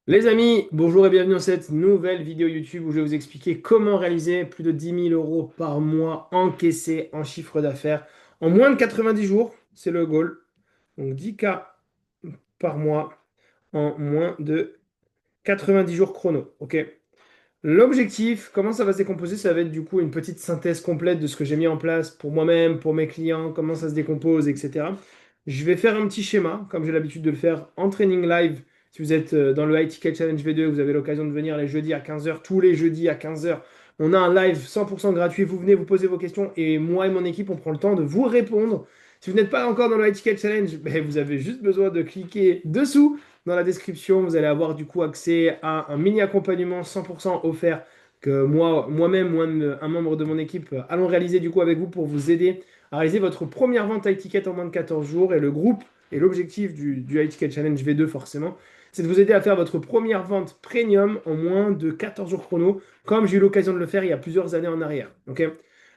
Les amis, bonjour et bienvenue dans cette nouvelle vidéo YouTube où je vais vous expliquer comment réaliser plus de 10 000 € par mois encaissés en chiffre d'affaires en moins de 90 jours. C'est le goal. Donc 10K par mois en moins de 90 jours chrono. Ok. L'objectif, comment ça va se décomposer? Ça va être du coup une petite synthèse complète de ce que j'ai mis en place pour moi-même, pour mes clients, comment ça se décompose, etc. Je vais faire un petit schéma, comme j'ai l'habitude de le faire en training live. Si vous êtes dans le High Ticket Challenge V2, vous avez l'occasion de venir les jeudis à 15 heures, tous les jeudis à 15 heures. On a un live 100% gratuit. Vous venez, vous posez vos questions et moi et mon équipe, on prend le temps de vous répondre. Si vous n'êtes pas encore dans le High Ticket Challenge, ben, vous avez juste besoin de cliquer dessous dans la description. Vous allez avoir du coup accès à un mini accompagnement 100% offert que moi-même, un membre de mon équipe, allons réaliser du coup avec vous pour vous aider à réaliser votre première vente high ticket en moins de 14 jours. Et le groupe et l'objectif du High Ticket Challenge V2 forcément, c'est de vous aider à faire votre première vente premium en moins de 14 jours chrono, comme j'ai eu l'occasion de le faire il y a plusieurs années en arrière. Ok.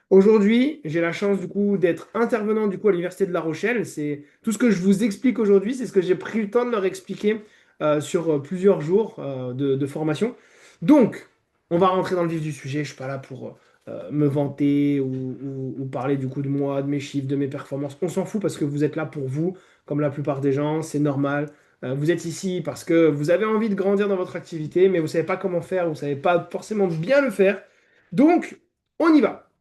Aujourd'hui, j'ai la chance du coup d'être intervenant du coup à l'Université de La Rochelle. C'est tout ce que je vous explique aujourd'hui, c'est ce que j'ai pris le temps de leur expliquer sur plusieurs jours de formation. Donc, on va rentrer dans le vif du sujet. Je suis pas là pour me vanter ou parler du coup de moi, de mes chiffres, de mes performances. On s'en fout parce que vous êtes là pour vous, comme la plupart des gens, c'est normal. Vous êtes ici parce que vous avez envie de grandir dans votre activité, mais vous savez pas comment faire, vous savez pas forcément bien le faire. Donc, on y va.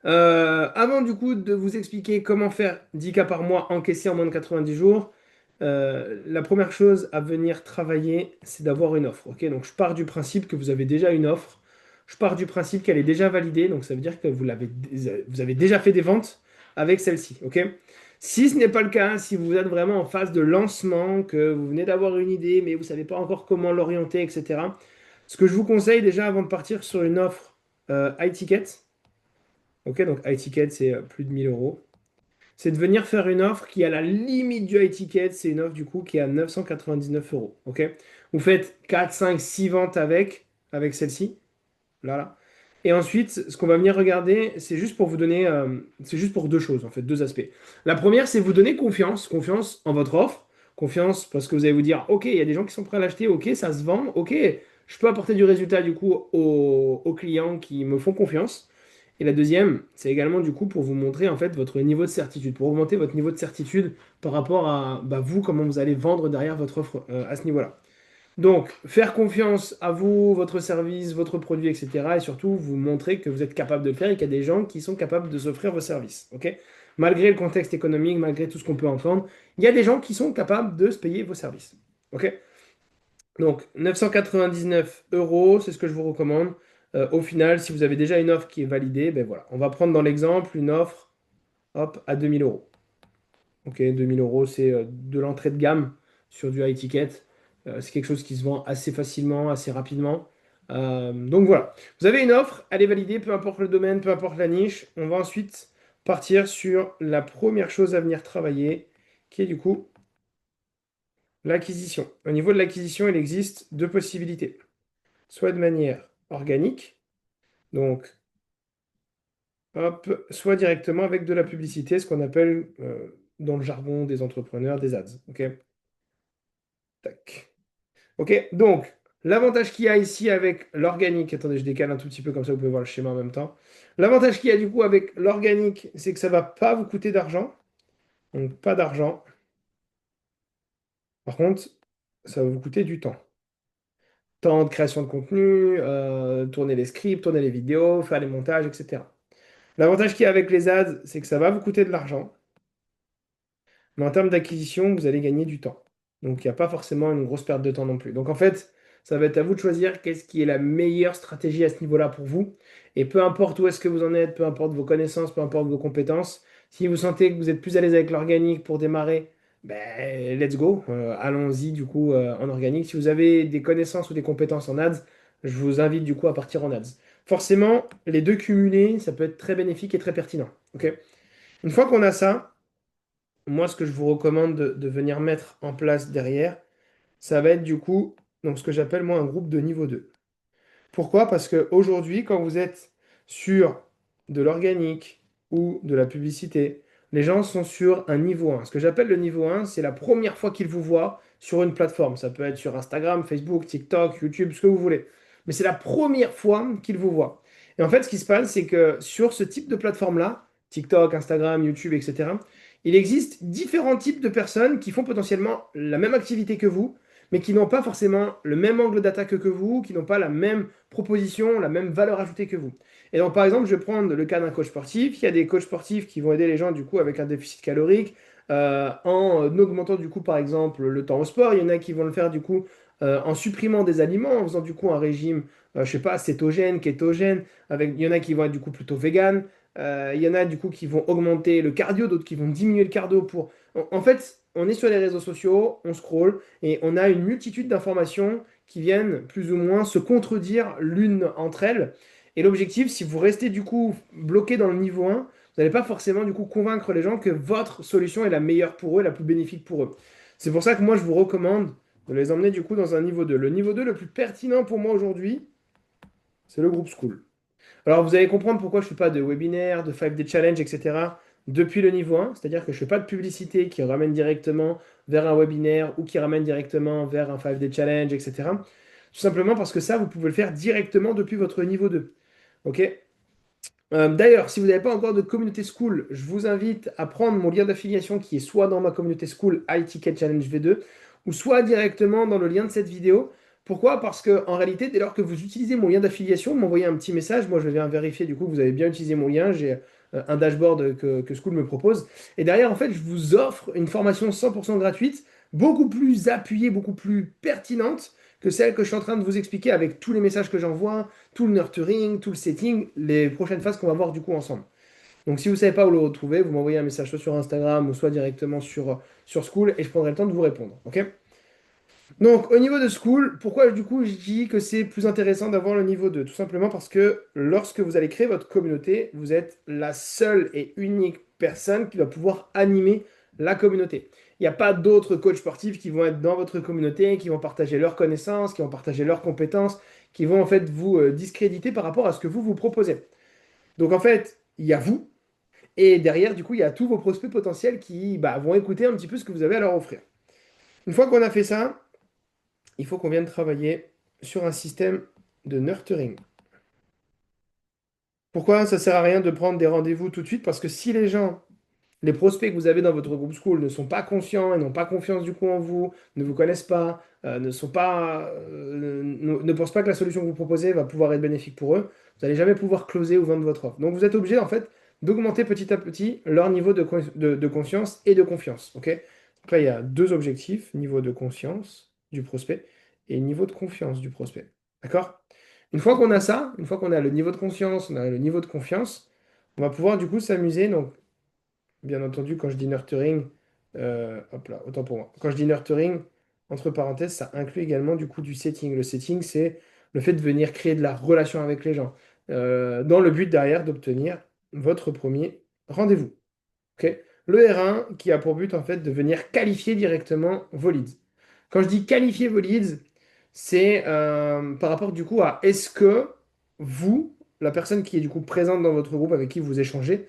Avant du coup de vous expliquer comment faire 10K par mois encaissés en moins de 90 jours, la première chose à venir travailler, c'est d'avoir une offre. Ok, donc je pars du principe que vous avez déjà une offre. Je pars du principe qu'elle est déjà validée, donc ça veut dire que vous avez déjà fait des ventes avec celle-ci. Ok, si ce n'est pas le cas, si vous êtes vraiment en phase de lancement, que vous venez d'avoir une idée, mais vous ne savez pas encore comment l'orienter, etc. Ce que je vous conseille déjà avant de partir sur une offre high ticket. Ok, donc high ticket, c'est plus de 1 000 €. C'est de venir faire une offre qui est à la limite du high ticket. C'est une offre du coup qui est à 999 euros. Ok, vous faites 4, 5, 6 ventes avec celle-ci. Là, là. Et ensuite, ce qu'on va venir regarder, c'est juste pour vous donner, c'est juste pour deux choses, en fait, deux aspects. La première, c'est vous donner confiance, confiance en votre offre, confiance parce que vous allez vous dire, ok, il y a des gens qui sont prêts à l'acheter, ok, ça se vend, ok, je peux apporter du résultat du coup aux clients qui me font confiance. Et la deuxième, c'est également du coup pour vous montrer en fait votre niveau de certitude, pour augmenter votre niveau de certitude par rapport à bah, vous, comment vous allez vendre derrière votre offre à ce niveau-là. Donc, faire confiance à vous, votre service, votre produit, etc. Et surtout, vous montrer que vous êtes capable de le faire et qu'il y a des gens qui sont capables de s'offrir vos services. Ok? Malgré le contexte économique, malgré tout ce qu'on peut entendre, il y a des gens qui sont capables de se payer vos services. Ok? Donc, 999 euros, c'est ce que je vous recommande. Au final, si vous avez déjà une offre qui est validée, ben voilà. On va prendre dans l'exemple une offre, hop, à 2 000 €. Ok, 2 000 €, c'est de l'entrée de gamme sur du high ticket. C'est quelque chose qui se vend assez facilement, assez rapidement. Donc voilà, vous avez une offre, elle est validée, peu importe le domaine, peu importe la niche. On va ensuite partir sur la première chose à venir travailler, qui est du coup l'acquisition. Au niveau de l'acquisition, il existe deux possibilités. Soit de manière organique, donc hop, soit directement avec de la publicité, ce qu'on appelle dans le jargon des entrepreneurs des ads. Ok, tac. Ok, donc l'avantage qu'il y a ici avec l'organique, attendez, je décale un tout petit peu comme ça vous pouvez voir le schéma en même temps. L'avantage qu'il y a du coup avec l'organique, c'est que ça va pas vous coûter d'argent, donc pas d'argent. Par contre, ça va vous coûter du temps. Temps de création de contenu, tourner les scripts, tourner les vidéos, faire les montages, etc. L'avantage qu'il y a avec les ads, c'est que ça va vous coûter de l'argent, mais en termes d'acquisition, vous allez gagner du temps. Donc il n'y a pas forcément une grosse perte de temps non plus. Donc en fait, ça va être à vous de choisir qu'est-ce qui est la meilleure stratégie à ce niveau-là pour vous. Et peu importe où est-ce que vous en êtes, peu importe vos connaissances, peu importe vos compétences, si vous sentez que vous êtes plus à l'aise avec l'organique pour démarrer, ben let's go. Allons-y du coup en organique. Si vous avez des connaissances ou des compétences en ads, je vous invite du coup à partir en ads. Forcément, les deux cumulés, ça peut être très bénéfique et très pertinent. Ok. Une fois qu'on a ça, moi, ce que je vous recommande de venir mettre en place derrière, ça va être du coup donc ce que j'appelle moi un groupe de niveau 2. Pourquoi? Parce qu'aujourd'hui, quand vous êtes sur de l'organique ou de la publicité, les gens sont sur un niveau 1. Ce que j'appelle le niveau 1, c'est la première fois qu'ils vous voient sur une plateforme. Ça peut être sur Instagram, Facebook, TikTok, YouTube, ce que vous voulez. Mais c'est la première fois qu'ils vous voient. Et en fait, ce qui se passe, c'est que sur ce type de plateforme-là, TikTok, Instagram, YouTube, etc., il existe différents types de personnes qui font potentiellement la même activité que vous, mais qui n'ont pas forcément le même angle d'attaque que vous, qui n'ont pas la même proposition, la même valeur ajoutée que vous. Et donc, par exemple, je vais prendre le cas d'un coach sportif. Il y a des coachs sportifs qui vont aider les gens, du coup, avec un déficit calorique, en augmentant, du coup, par exemple, le temps au sport. Il y en a qui vont le faire, du coup, en supprimant des aliments, en faisant, du coup, un régime, je sais pas, cétogène, kétogène. Il y en a qui vont être, du coup, plutôt vegan. Il y en a, du coup, qui vont augmenter le cardio, d'autres qui vont diminuer le cardio pour... En fait, on est sur les réseaux sociaux, on scrolle, et on a une multitude d'informations qui viennent plus ou moins se contredire l'une entre elles. Et l'objectif, si vous restez du coup bloqué dans le niveau 1, vous n'allez pas forcément du coup convaincre les gens que votre solution est la meilleure pour eux, la plus bénéfique pour eux. C'est pour ça que moi je vous recommande de les emmener du coup dans un niveau 2. Le niveau 2 le plus pertinent pour moi aujourd'hui, c'est le groupe School. Alors vous allez comprendre pourquoi je ne fais pas de webinaire, de 5D challenge, etc. depuis le niveau 1, c'est-à-dire que je ne fais pas de publicité qui ramène directement vers un webinaire ou qui ramène directement vers un 5D challenge, etc. Tout simplement parce que ça, vous pouvez le faire directement depuis votre niveau 2. Ok? D'ailleurs, si vous n'avez pas encore de communauté School, je vous invite à prendre mon lien d'affiliation qui est soit dans ma communauté School iTicket Challenge V2 ou soit directement dans le lien de cette vidéo. Pourquoi? Parce que en réalité, dès lors que vous utilisez mon lien d'affiliation, vous m'envoyez un petit message. Moi, je viens vérifier du coup que vous avez bien utilisé mon lien. J'ai un dashboard que School me propose. Et derrière, en fait, je vous offre une formation 100% gratuite, beaucoup plus appuyée, beaucoup plus pertinente que celle que je suis en train de vous expliquer avec tous les messages que j'envoie, tout le nurturing, tout le setting, les prochaines phases qu'on va voir du coup ensemble. Donc si vous ne savez pas où le retrouver, vous m'envoyez un message soit sur Instagram ou soit directement sur School et je prendrai le temps de vous répondre. Ok? Donc au niveau de School, pourquoi du coup je dis que c'est plus intéressant d'avoir le niveau 2? Tout simplement parce que lorsque vous allez créer votre communauté, vous êtes la seule et unique personne qui va pouvoir animer la communauté. Il n'y a pas d'autres coachs sportifs qui vont être dans votre communauté, qui vont partager leurs connaissances, qui vont partager leurs compétences, qui vont en fait vous discréditer par rapport à ce que vous vous proposez. Donc en fait, il y a vous, et derrière, du coup, il y a tous vos prospects potentiels qui vont écouter un petit peu ce que vous avez à leur offrir. Une fois qu'on a fait ça, il faut qu'on vienne travailler sur un système de nurturing. Pourquoi ça sert à rien de prendre des rendez-vous tout de suite? Parce que si les gens, les prospects que vous avez dans votre groupe school ne sont pas conscients et n'ont pas confiance du coup en vous, ne vous connaissent pas, ne pensent pas que la solution que vous proposez va pouvoir être bénéfique pour eux, vous n'allez jamais pouvoir closer ou vendre votre offre. Donc vous êtes obligé en fait d'augmenter petit à petit leur niveau de conscience et de confiance. Ok? Donc là, il y a deux objectifs, niveau de conscience du prospect et niveau de confiance du prospect. D'accord? Une fois qu'on a ça, une fois qu'on a le niveau de conscience, on a le niveau de confiance, on va pouvoir du coup s'amuser. Donc bien entendu, quand je dis nurturing, hop là, autant pour moi. Quand je dis nurturing, entre parenthèses, ça inclut également du coup du setting. Le setting, c'est le fait de venir créer de la relation avec les gens, dans le but derrière d'obtenir votre premier rendez-vous. Ok. Le R1 qui a pour but en fait de venir qualifier directement vos leads. Quand je dis qualifier vos leads, c'est par rapport du coup à est-ce que vous, la personne qui est du coup présente dans votre groupe avec qui vous échangez,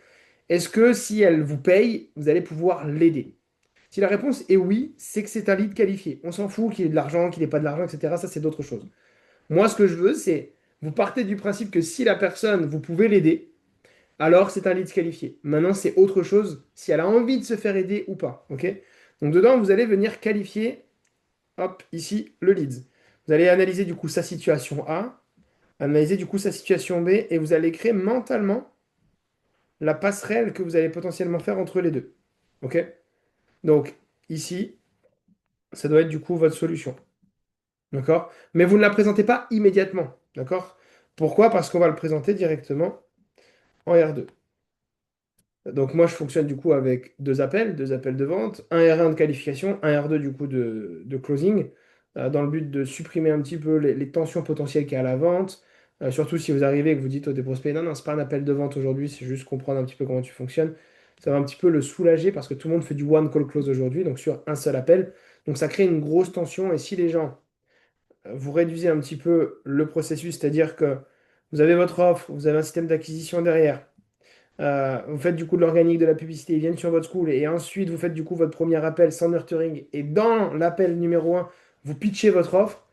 est-ce que si elle vous paye, vous allez pouvoir l'aider? Si la réponse est oui, c'est que c'est un lead qualifié. On s'en fout qu'il ait de l'argent, qu'il n'ait pas de l'argent, etc. Ça, c'est d'autres choses. Moi, ce que je veux, c'est vous partez du principe que si la personne, vous pouvez l'aider, alors c'est un lead qualifié. Maintenant, c'est autre chose si elle a envie de se faire aider ou pas. Ok? Donc dedans, vous allez venir qualifier, hop, ici, le lead. Vous allez analyser du coup sa situation A, analyser du coup sa situation B, et vous allez créer mentalement la passerelle que vous allez potentiellement faire entre les deux. Ok? Donc ici, ça doit être du coup votre solution. D'accord? Mais vous ne la présentez pas immédiatement. D'accord? Pourquoi? Parce qu'on va le présenter directement en R2. Donc moi, je fonctionne du coup avec deux appels de vente, un R1 de qualification, un R2 du coup de closing, dans le but de supprimer un petit peu les tensions potentielles qu'il y a à la vente. Surtout si vous arrivez et que vous dites au des prospects, non, non, c'est pas un appel de vente aujourd'hui, c'est juste comprendre un petit peu comment tu fonctionnes. Ça va un petit peu le soulager parce que tout le monde fait du one call close aujourd'hui, donc sur un seul appel. Donc ça crée une grosse tension et si les gens, vous réduisez un petit peu le processus, c'est-à-dire que vous avez votre offre, vous avez un système d'acquisition derrière. Vous faites du coup de l'organique, de la publicité, ils viennent sur votre school et ensuite vous faites du coup votre premier appel sans nurturing et dans l'appel numéro un, vous pitchez votre offre,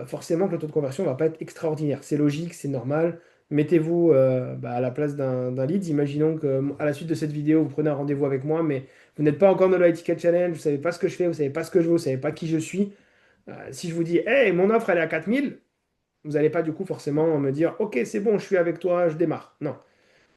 forcément que le taux de conversion ne va pas être extraordinaire. C'est logique, c'est normal. Mettez-vous à la place d'un lead. Imaginons que à la suite de cette vidéo, vous prenez un rendez-vous avec moi, mais vous n'êtes pas encore dans le High Ticket Challenge, vous ne savez pas ce que je fais, vous ne savez pas ce que je veux, vous ne savez pas qui je suis. Si je vous dis, hey, mon offre elle est à 4000, vous n'allez pas du coup forcément me dire, ok, c'est bon, je suis avec toi, je démarre. Non.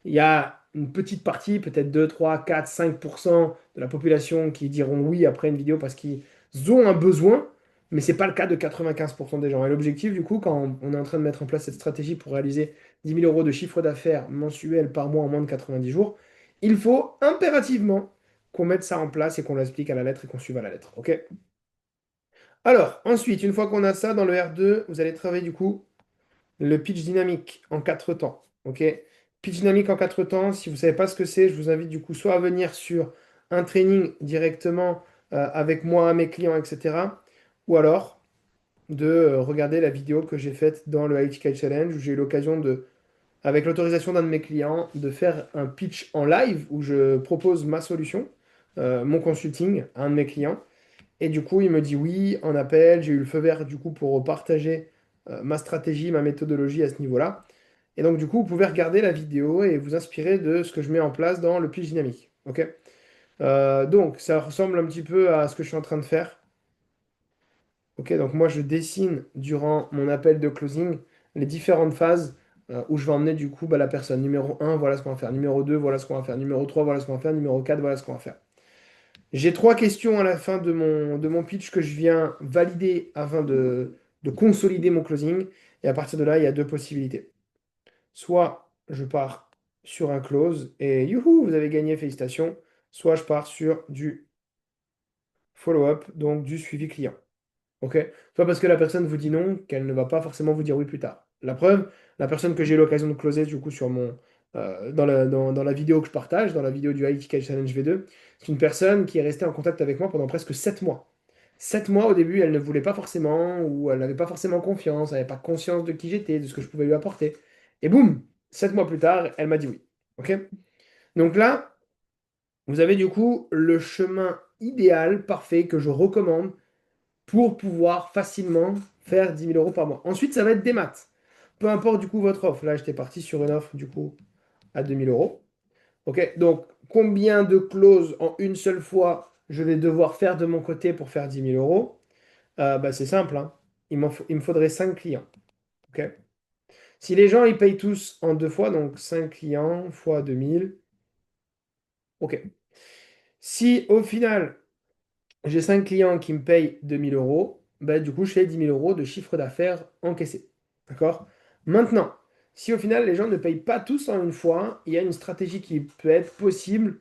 Il y a une petite partie, peut-être 2, 3, 4, 5% de la population qui diront oui après une vidéo parce qu'ils ont un besoin, mais ce n'est pas le cas de 95% des gens. Et l'objectif, du coup, quand on est en train de mettre en place cette stratégie pour réaliser 10 000 euros de chiffre d'affaires mensuel par mois en moins de 90 jours, il faut impérativement qu'on mette ça en place et qu'on l'explique à la lettre et qu'on suive à la lettre. OK? Alors, ensuite, une fois qu'on a ça dans le R2, vous allez travailler du coup le pitch dynamique en quatre temps. OK? Pitch dynamique en quatre temps, si vous ne savez pas ce que c'est, je vous invite du coup soit à venir sur un training directement avec moi, mes clients, etc. Ou alors de regarder la vidéo que j'ai faite dans le HK Challenge où j'ai eu l'occasion de, avec l'autorisation d'un de mes clients, de faire un pitch en live où je propose ma solution, mon consulting à un de mes clients. Et du coup, il me dit oui en appel. J'ai eu le feu vert du coup pour partager ma stratégie, ma méthodologie à ce niveau-là. Et donc, du coup, vous pouvez regarder la vidéo et vous inspirer de ce que je mets en place dans le pitch dynamique. OK? Donc, ça ressemble un petit peu à ce que je suis en train de faire. OK? Donc, moi, je dessine durant mon appel de closing les différentes phases où je vais emmener du coup la personne. Numéro un, voilà ce qu'on va faire. Numéro 2, voilà ce qu'on va faire. Numéro 3, voilà ce qu'on va faire. Numéro 4, voilà ce qu'on va faire. J'ai trois questions à la fin de mon pitch que je viens valider afin de consolider mon closing. Et à partir de là, il y a deux possibilités. Soit je pars sur un close et youhou, vous avez gagné, félicitations. Soit je pars sur du follow-up, donc du suivi client. OK? Soit parce que la personne vous dit non, qu'elle ne va pas forcément vous dire oui plus tard. La preuve, la personne que j'ai eu l'occasion de closer du coup sur dans la vidéo que je partage, dans la vidéo du ITK Challenge V2, c'est une personne qui est restée en contact avec moi pendant presque 7 mois. 7 mois au début, elle ne voulait pas forcément, ou elle n'avait pas forcément confiance, elle n'avait pas conscience de qui j'étais, de ce que je pouvais lui apporter. Et boum, 7 mois plus tard, elle m'a dit oui. OK? Donc là, vous avez du coup le chemin idéal, parfait, que je recommande pour pouvoir facilement faire 10 000 euros par mois. Ensuite, ça va être des maths. Peu importe du coup votre offre. Là, j'étais parti sur une offre du coup à 2 000 euros. OK? Donc, combien de clauses en une seule fois je vais devoir faire de mon côté pour faire 10 000 euros? C'est simple, hein. Il me faudrait 5 clients. OK? Si les gens ils payent tous en deux fois, donc 5 clients fois 2 000, OK. Si au final, j'ai 5 clients qui me payent 2 000 euros, du coup, je fais 10 000 euros de chiffre d'affaires encaissé. D'accord? Maintenant, si au final, les gens ne payent pas tous en une fois, il y a une stratégie qui peut être possible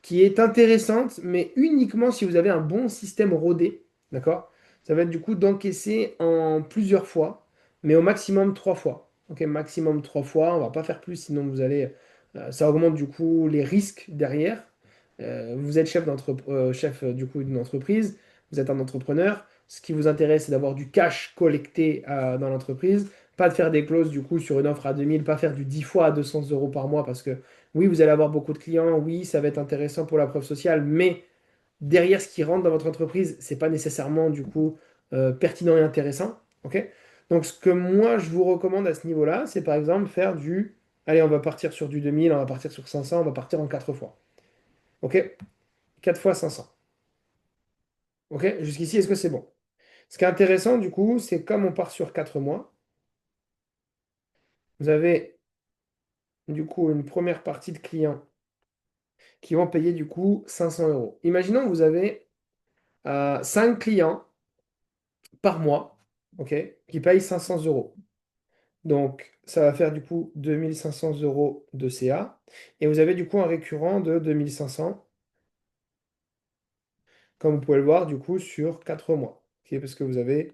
qui est intéressante, mais uniquement si vous avez un bon système rodé, d'accord? Ça va être du coup d'encaisser en plusieurs fois, mais au maximum 3 fois. Ok, maximum 3 fois, on va pas faire plus, sinon ça augmente du coup les risques derrière. Vous êtes chef du coup d'une entreprise, vous êtes un entrepreneur. Ce qui vous intéresse, c'est d'avoir du cash collecté dans l'entreprise, pas de faire des clauses du coup sur une offre à 2 000, pas faire du 10 fois à 200 euros par mois parce que oui, vous allez avoir beaucoup de clients, oui, ça va être intéressant pour la preuve sociale, mais derrière ce qui rentre dans votre entreprise, c'est pas nécessairement du coup pertinent et intéressant. Ok? Donc ce que moi je vous recommande à ce niveau-là, c'est par exemple faire allez, on va partir sur du 2000, on va partir sur 500, on va partir en 4 fois. Ok? 4 fois 500. Ok? Jusqu'ici, est-ce que c'est bon? Ce qui est intéressant du coup, c'est comme on part sur 4 mois, vous avez du coup une première partie de clients qui vont payer du coup 500 euros. Imaginons que vous avez 5 clients par mois, ok, qui payent 500 euros. Donc, ça va faire du coup 2 500 euros de CA. Et vous avez du coup un récurrent de 2 500, comme vous pouvez le voir, du coup, sur 4 mois. Ok, parce que vous avez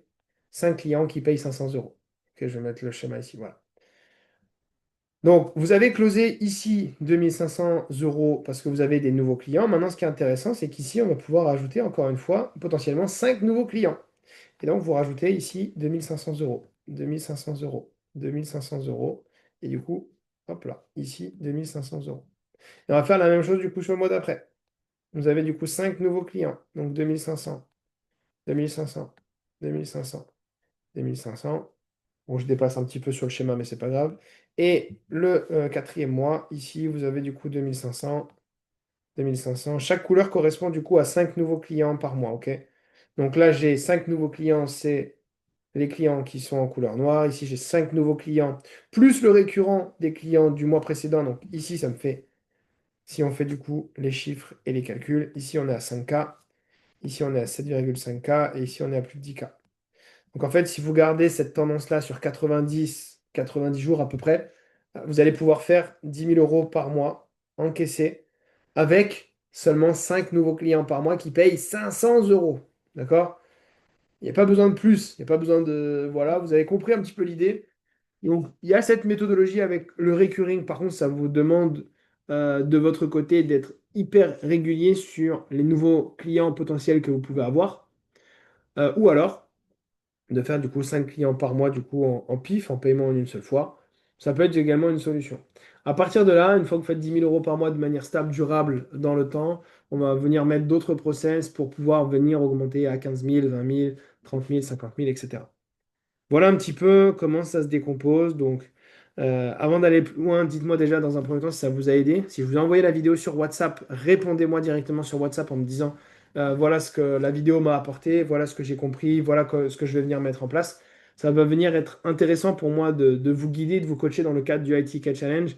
5 clients qui payent 500 euros. Ok, je vais mettre le schéma ici, voilà. Donc, vous avez closé ici 2 500 euros parce que vous avez des nouveaux clients. Maintenant, ce qui est intéressant, c'est qu'ici, on va pouvoir ajouter, encore une fois, potentiellement 5 nouveaux clients. Et donc, vous rajoutez ici 2 500 euros, 2 500 euros, 2 500 euros. Et du coup, hop là, ici, 2 500 euros. Et on va faire la même chose du coup sur le mois d'après. Vous avez du coup 5 nouveaux clients. Donc 2500, 2500, 2500, 2500. Bon, je dépasse un petit peu sur le schéma, mais c'est pas grave. Et le quatrième mois, ici, vous avez du coup 2500, 2500. Chaque couleur correspond du coup à 5 nouveaux clients par mois, ok? Donc là, j'ai 5 nouveaux clients, c'est les clients qui sont en couleur noire. Ici, j'ai 5 nouveaux clients, plus le récurrent des clients du mois précédent. Donc ici, ça me fait, si on fait du coup les chiffres et les calculs, ici, on est à 5K, ici, on est à 7,5K, et ici, on est à plus de 10K. Donc en fait, si vous gardez cette tendance-là sur 90 jours à peu près, vous allez pouvoir faire 10 000 € par mois encaissés avec seulement 5 nouveaux clients par mois qui payent 500 euros. D'accord? Il n'y a pas besoin de plus. Il n'y a pas besoin de... Voilà, vous avez compris un petit peu l'idée. Donc il y a cette méthodologie avec le recurring. Par contre, ça vous demande de votre côté d'être hyper régulier sur les nouveaux clients potentiels que vous pouvez avoir. Ou alors de faire du coup 5 clients par mois du coup en pif, en paiement en une seule fois. Ça peut être également une solution. À partir de là, une fois que vous faites 10 000 € par mois de manière stable, durable dans le temps, on va venir mettre d'autres process pour pouvoir venir augmenter à 15 000, 20 000, 30 000, 50 000, etc. Voilà un petit peu comment ça se décompose. Donc, avant d'aller plus loin, dites-moi déjà dans un premier temps si ça vous a aidé. Si je vous ai envoyé la vidéo sur WhatsApp, répondez-moi directement sur WhatsApp en me disant voilà ce que la vidéo m'a apporté, voilà ce que j'ai compris, voilà ce que je vais venir mettre en place. Ça va venir être intéressant pour moi de vous guider, de vous coacher dans le cadre du ITK Challenge.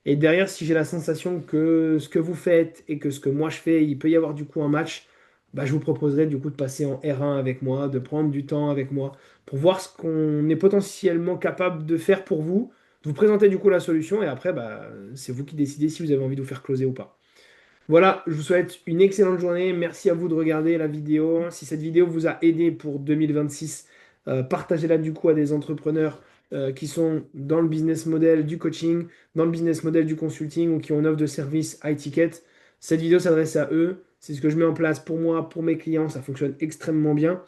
Et derrière, si j'ai la sensation que ce que vous faites et que ce que moi je fais, il peut y avoir du coup un match, bah, je vous proposerai du coup de passer en R1 avec moi, de prendre du temps avec moi pour voir ce qu'on est potentiellement capable de faire pour vous, de vous présenter du coup la solution et après, bah, c'est vous qui décidez si vous avez envie de vous faire closer ou pas. Voilà, je vous souhaite une excellente journée. Merci à vous de regarder la vidéo. Si cette vidéo vous a aidé pour 2026, partagez-la du coup à des entrepreneurs qui sont dans le business model du coaching, dans le business model du consulting ou qui ont une offre de service high ticket. Cette vidéo s'adresse à eux. C'est ce que je mets en place pour moi, pour mes clients. Ça fonctionne extrêmement bien.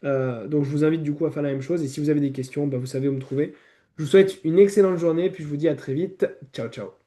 Donc je vous invite du coup à faire la même chose. Et si vous avez des questions, bah, vous savez où me trouver. Je vous souhaite une excellente journée, puis je vous dis à très vite. Ciao, ciao.